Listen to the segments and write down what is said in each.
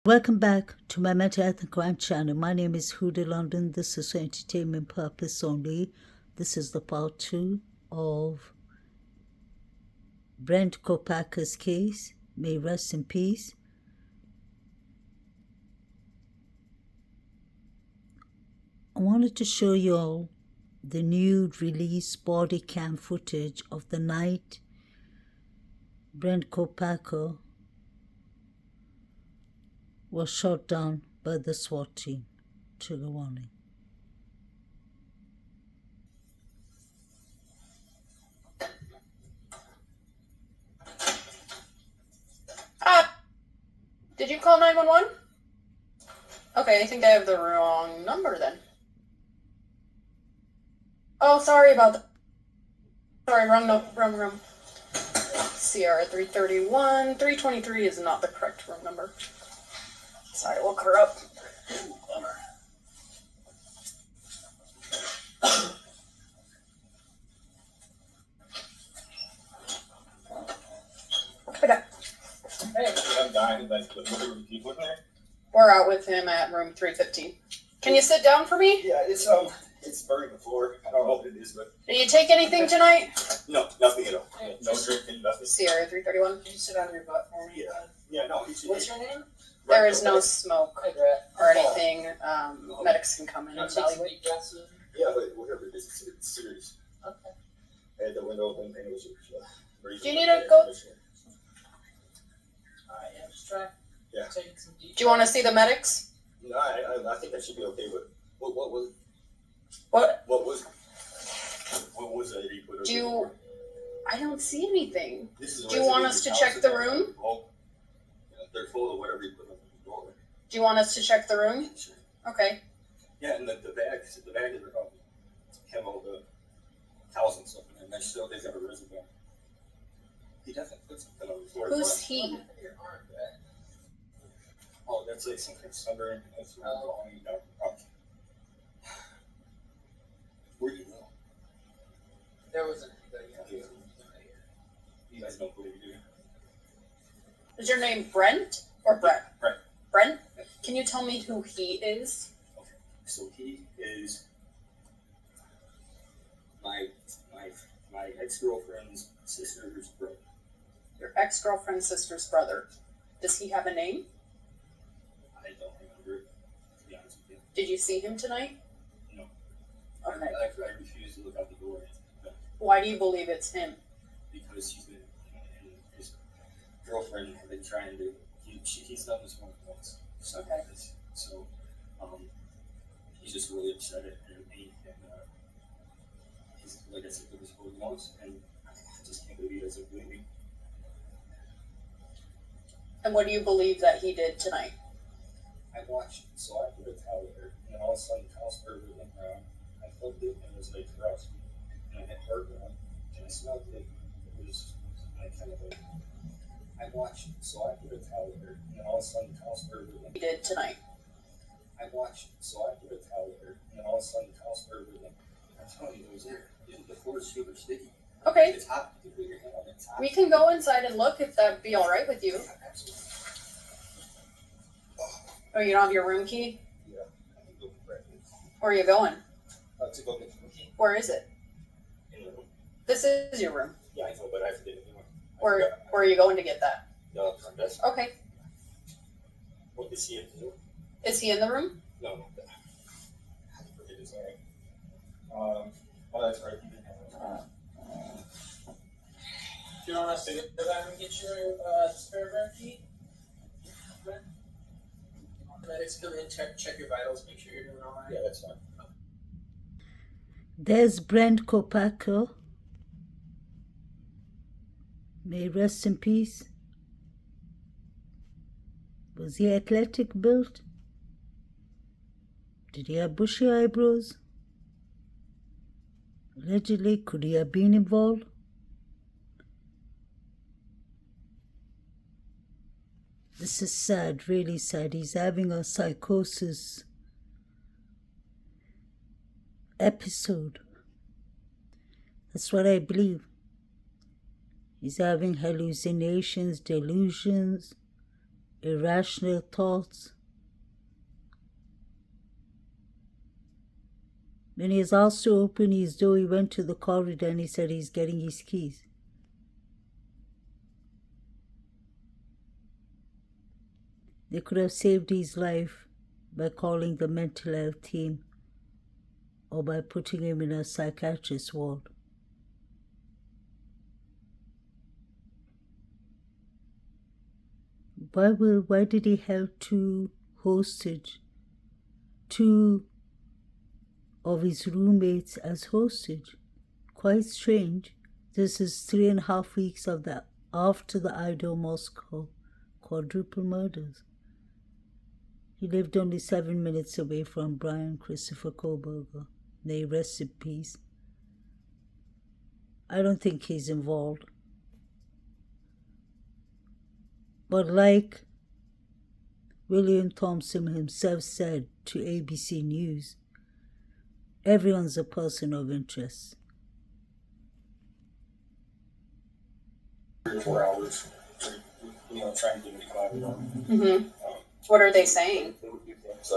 Welcome back to my mental health and crime channel. My name is Huda London. This is for entertainment purpose only. This is the part 2 of Brent Kopacker's case. May he rest in peace. I wanted to show you all the new release body cam footage of the night Brent Kopacker was shot down by the SWAT team. Trigger warning. Did you call 911? Okay, I think I have the wrong number then. Oh, sorry about that. Sorry, wrong room. CR 331. 323 is not the correct room number. Sorry, look her up. Bummer. Hey, I'm dying. We're out with him at room 315. Can you sit down for me? Yeah, it's burning the floor. I don't know what it is, but Did you take anything tonight? no, nothing at all. No drinking, nothing. CR 331. Can you sit on your butt for me? Yeah, no. What's your name? There is no smoke or anything. Medics can come in Can you and take some evaluate. deep breaths in? Yeah, but whatever it is, it's serious. Okay. I had the window open and it was. Do you need a go? Alright, yeah, just try. Yeah. Taking some deep Do you want to see the medics? No, I think that should be okay. But what was? What? What was? What was that he put? Do you? I don't see anything. This is Do you want us to check the room? Oh, yeah, they're full of whatever you put on the door. Do you want us to check the room? Sure. Okay. Yeah, and the bag is have all the towels and stuff in there. Still, they've got a reservoir. He definitely put something on the floor. Who's he? your arm, right? Oh, that's like some kind of sunburn. That's what I'm calling you down. Where do you know? There wasn't anybody else. You guys know what you do. Is your name Brent or Brett? Brent. Brent? Can you tell me who he is? Okay. So he is my ex-girlfriend's sister's brother. Your ex-girlfriend's sister's brother. Does he have a name? I don't remember, to be honest with you. Did you see him tonight? No. Okay. I refuse to look out the door. Why do you believe it's him? Because he's been, and his girlfriend have been trying to, he's done this more than once. So, Okay. So, he's just really upset at me, and he's, like I said, it was more than once, and I just can't believe he doesn't believe me. And what do you believe that he did tonight? I watched, so I put a towel there, and then all of a sudden the towel started moving around. I flipped it, and it was like gross, and it hurt around, and I smelled it. It was like kind of like, I watched, so I put a towel there, and then all of a sudden the towel started moving. He did tonight. I watched, so I put a towel there, and then all of a sudden the towel started moving. I'm telling you, it was there. The floor is super sticky. Okay. It's hot. You can put your hand on it. It's hot. We can go inside and look if that'd be alright with you. Yeah, absolutely. Oh, you don't have your room key? Yeah, I can go for breakfast. Where are you going? To go get the key Where is it? in the room. This is your room. Yeah, I know, but I have to get it in the room. Where are you going to get that? The front desk. Okay. What is he in the room? Is he in the room? No, no. I forget his name. Oh, that's right. He didn't have it. Do you want us to get back and get your spare BRENT key? Okay. Medics come in, check your vitals, make sure you're doing all right. Yeah, that's fine. There's Brent Kopacker. May he rest in peace. Was he athletic built? Did he have bushy eyebrows? Allegedly, could he have been involved? This is sad, really sad. He's having a psychosis episode. That's what I believe. He's having hallucinations, delusions, irrational thoughts. When he was asked to open his door, he went to the corridor and he said he's getting his keys. They could have saved his life by calling the mental health team or by putting him in a psychiatrist ward. Why did he held two of his roommates as hostage? Quite strange. This is 3.5 weeks after the Idaho Moscow quadruple murders. He lived only 7 minutes away from Brian Christopher Kohlberger. May he rest in peace. I don't think he's involved. But like William Thompson himself said to ABC News, everyone's a person of interest. 3 or 4 hours, trying to get me to come out. Mm-hmm. What are they saying? They would do things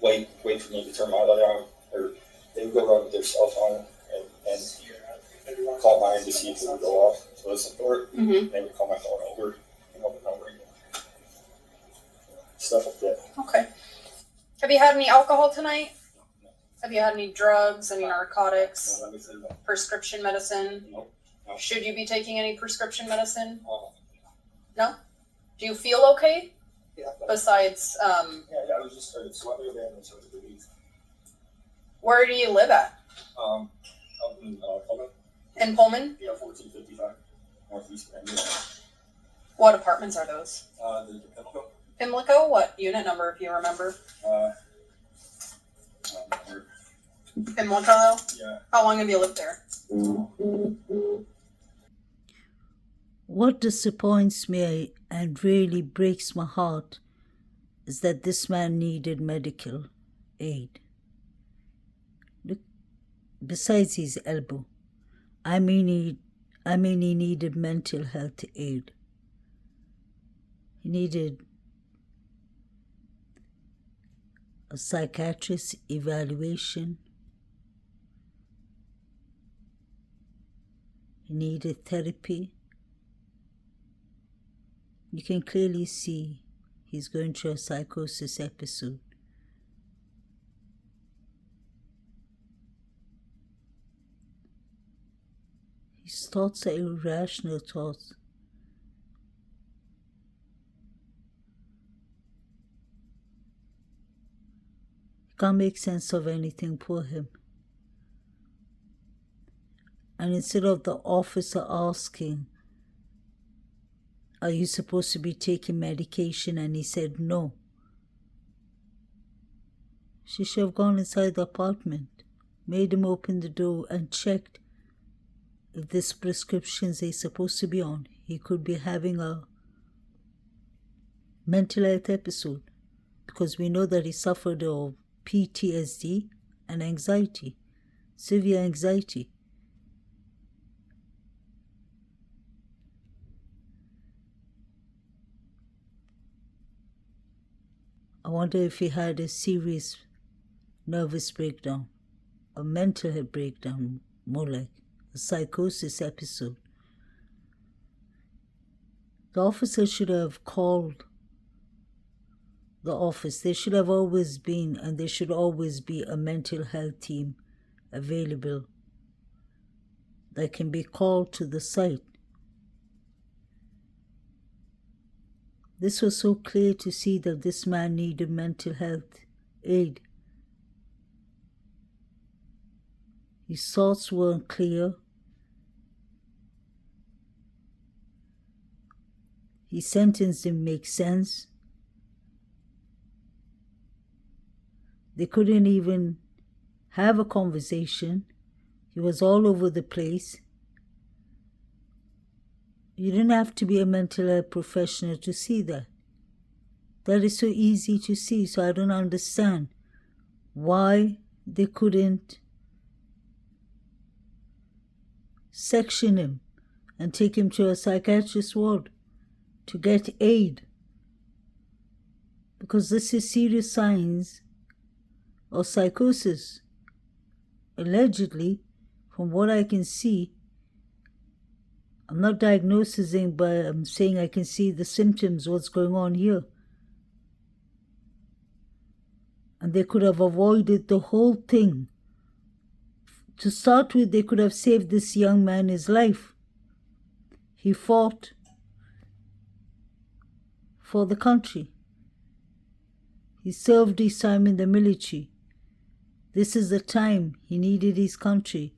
like, wait for me to turn my light on, or they would go around with their cell phone and call mine to see if it would go off. So listen for it. Mm-hmm. They would call my phone over and over again. Stuff like that. Okay. Have you had any alcohol tonight? Have you had any drugs, any narcotics, No, let me say no. prescription medicine? No. Should you be taking any prescription medicine? Uh, No? Do you feel okay? yeah, Besides, I was just started sweating again and started to breathe. where do you live at? Up in Pullman, In Pullman? 1455, Northeast Bend. What apartments are those? The Pimlico. Pimlico? What unit number, if you remember? Pimlico, though? Yeah. How long have you lived there? What disappoints me and really breaks my heart is that this man needed medical aid. Look, besides his elbow, I mean he needed mental health aid. He needed a psychiatrist evaluation. He needed therapy. You can clearly see he's going through a psychosis episode. His thoughts are irrational thoughts. He can't make sense of anything, poor him. And instead of the officer asking, "Are you supposed to be taking medication?" and he said no, she should have gone inside the apartment, made him open the door and checked if these prescriptions he's supposed to be on. He could be having a mental health episode, because we know that he suffered of PTSD and anxiety, severe anxiety. I wonder if he had a serious nervous breakdown, a mental health breakdown, more like a psychosis episode. The officer should have called the office. There should have always been, and there should always be, a mental health team available that can be called to the site. This was so clear to see that this man needed mental health aid. His thoughts weren't clear. His sentence didn't make sense. They couldn't even have a conversation. He was all over the place. You didn't have to be a mental health professional to see that. That is so easy to see, so I don't understand why they couldn't section him and take him to a psychiatrist ward. to get aid, because this is serious signs of psychosis. Allegedly, from what I can see, I'm not diagnosing, but I'm saying I can see the symptoms, what's going on here. And they could have avoided the whole thing. To start with, they could have saved this young man his life. He fought for the country. He served his time in the military. This is the time he needed his country,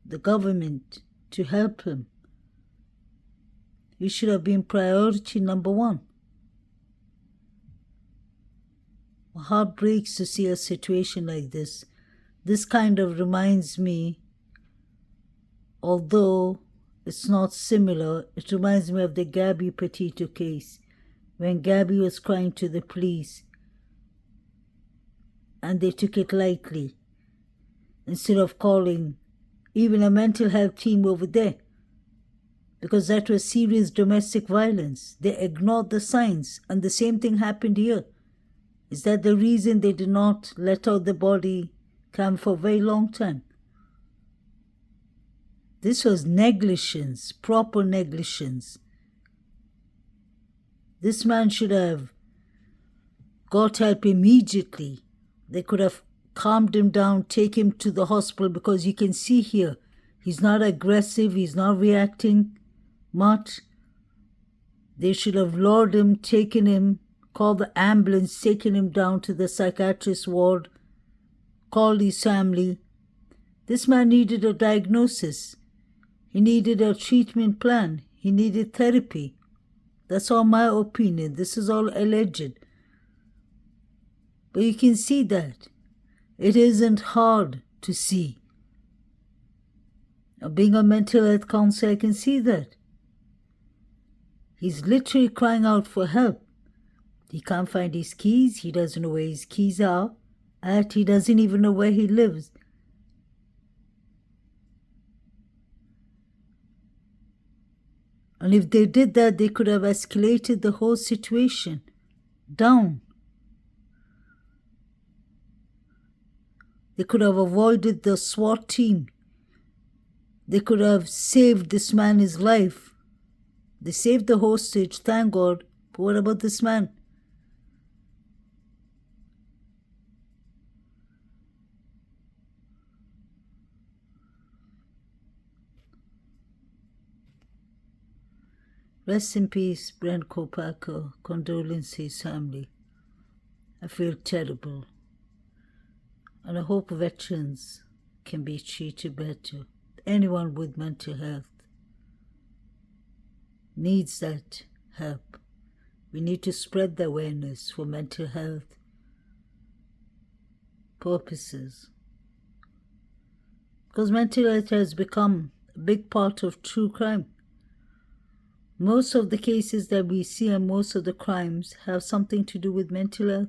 the government, to help him. He should have been priority number one. My heart breaks to see a situation like this. This kind of reminds me, although it's not similar, it reminds me of the Gabby Petito case, when Gabby was crying to the police and they took it lightly instead of calling even a mental health team over there, because that was serious domestic violence. They ignored the signs, and the same thing happened here. Is that the reason they did not let out the body cam for a very long time? This was negligence, proper negligence. This man should have got help immediately. They could have calmed him down, take him to the hospital, because you can see here, he's not aggressive, he's not reacting much. They should have lured him, taken him, called the ambulance, taken him down to the psychiatrist ward, called his family. This man needed a diagnosis. He needed a treatment plan. He needed therapy. That's all my opinion. This is all alleged. But you can see that. It isn't hard to see. Now, being a mental health counselor, I can see that. He's literally crying out for help. He can't find his keys. He doesn't know where his keys are. And he doesn't even know where he lives. And if they did that, they could have escalated the whole situation down. They could have avoided the SWAT team. They could have saved this man his life. They saved the hostage, thank God. But what about this man? Rest in peace, Brent Kopaka. Condolences, family. I feel terrible. And I hope veterans can be treated better. Anyone with mental health needs that help. We need to spread the awareness for mental health purposes. Because mental health has become a big part of true crime. Most of the cases that we see and most of the crimes have something to do with mental health.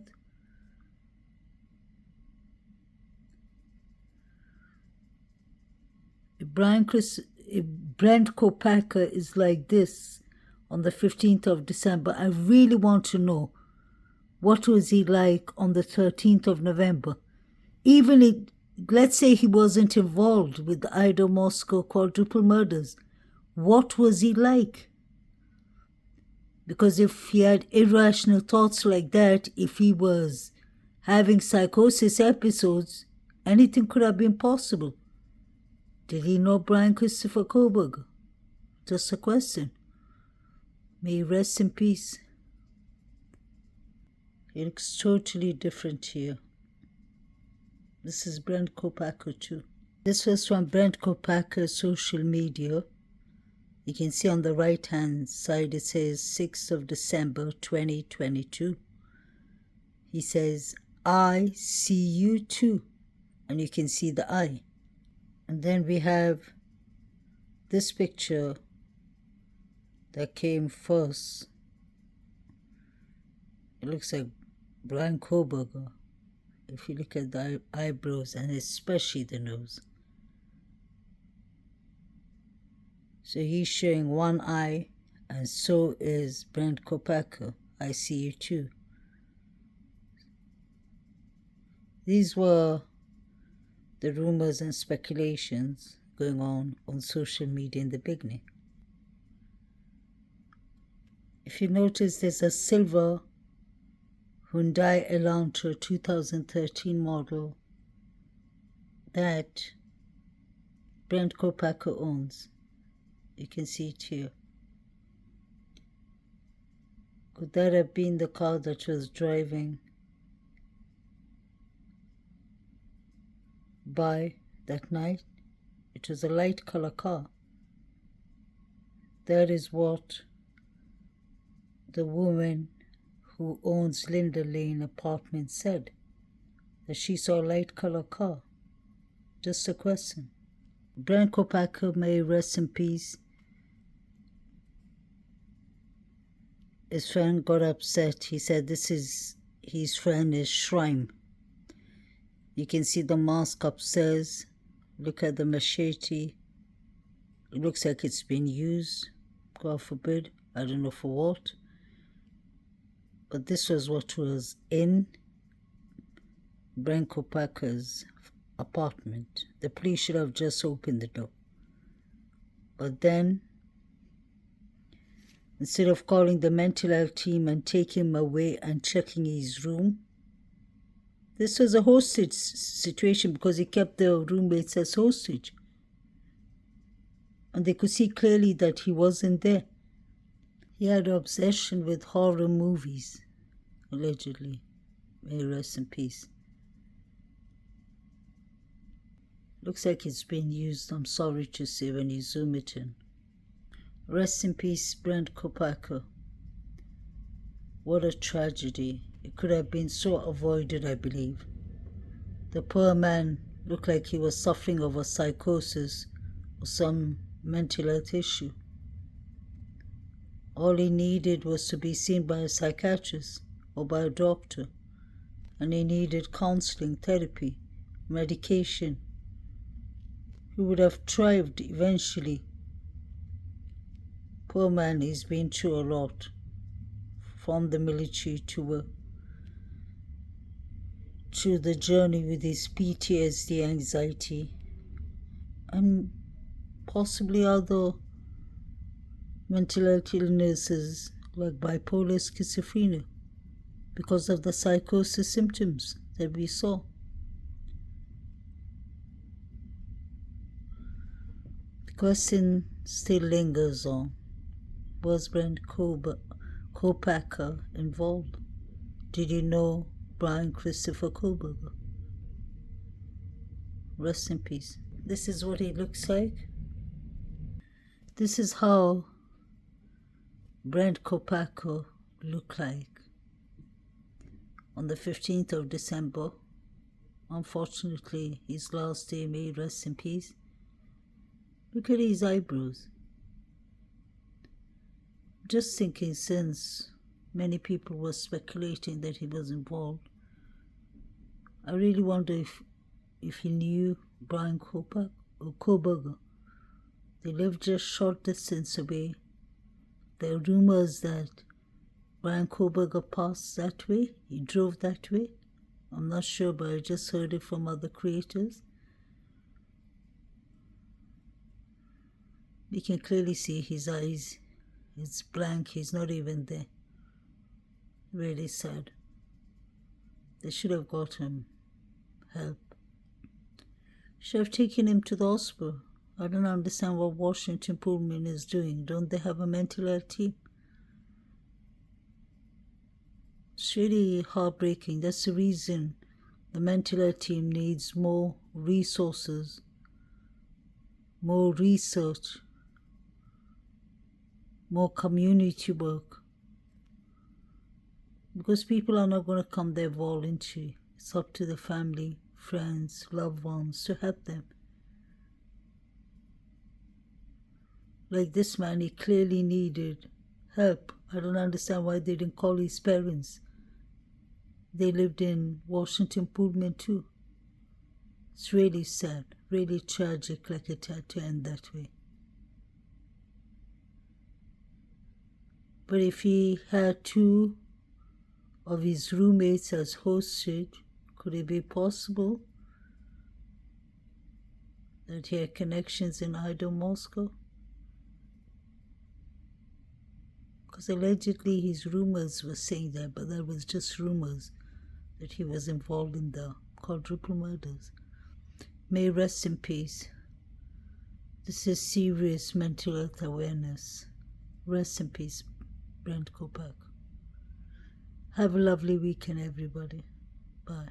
If Brent Kopaka is like this on the 15th of December, I really want to know what was he like on the 13th of November. Let's say he wasn't involved with the Idaho Moscow quadruple murders. What was he like? Because if he had irrational thoughts like that, if he was having psychosis episodes, anything could have been possible. Did he know Brian Christopher Koberger? Just a question. May he rest in peace. He looks totally different here. This is Brent Kopaka too. This was from Brent Kopaka's social media. You can see on the right hand side it says 6th of December 2022. He says, I see you too. And you can see the eye. And then we have this picture that came first. It looks like Brian Koberger. If you look at the eyebrows and especially the nose. So he's showing one eye And so is Brent Kopacka. I see you too. These were the rumors and speculations going on social media in the beginning. If you notice, there's a silver Hyundai Elantra 2013 model that Brent Kopacka owns. You can see it here. Could that have been the car that was driving by that night? It was a light color car. That is what the woman who owns Linda Lane apartment said, that she saw a light color car. Just a question. Brent Kopacka, may rest in peace. His friend got upset. He said his friend is Shrine. You can see the mask upstairs. Look at the machete. It looks like it's been used. God forbid. I don't know for what. But this was what was in Brent Kopacka's apartment. The police should have just opened the door. But then, instead of calling the mental health team and taking him away and checking his room, this was a hostage situation because he kept the roommates as hostage. And they could see clearly that he wasn't there. He had an obsession with horror movies, allegedly. May he rest in peace. Looks like it's been used, I'm sorry to say, when you zoom it in. Rest in peace, Brent Kopacka. What a tragedy. It could have been so avoided, I believe. The poor man looked like he was suffering of a psychosis or some mental health issue. All he needed was to be seen by a psychiatrist or by a doctor, and he needed counseling, therapy, medication. He would have thrived eventually. Poor man, he's been through a lot, from the military to the journey with his PTSD, anxiety, and possibly other mental health illnesses like bipolar schizophrenia because of the psychosis symptoms that we saw. The question still lingers on. Was Brent Kopacka involved? Did you know Brian Christopher Koberger? Rest in peace. This is what he looks like. This is how Brent Kopacka looked like on the 15th of December. Unfortunately, his last day, may he rest in peace. Look at his eyebrows. Just thinking, since many people were speculating that he was involved, I really wonder if he knew Brian Koberger. They lived just short distance away. There are rumors that Brian Koberger passed that way. He drove that way. I'm not sure, but I just heard it from other creators. You can clearly see his eyes. It's blank. He's not even there. Really sad. They should have got him help. Should have taken him to the hospital. I don't understand what Washington Pullman is doing. Don't they have a mental health team? It's really heartbreaking. That's the reason the mental health team needs more resources, more research, more community work. Because people are not going to come there voluntarily. It's up to the family, friends, loved ones to help them. Like this man, he clearly needed help. I don't understand why they didn't call his parents. They lived in Washington Pullman too. It's really sad, really tragic, like it had to end that way. But if he had two of his roommates as hostage, could it be possible that he had connections in Idaho, Moscow? Because allegedly his rumors were saying that, but that was just rumors, that he was involved in the quadruple murders. May he rest in peace. This is serious mental health awareness. Rest in peace, Brent Kopak. Have a lovely weekend, everybody. Bye.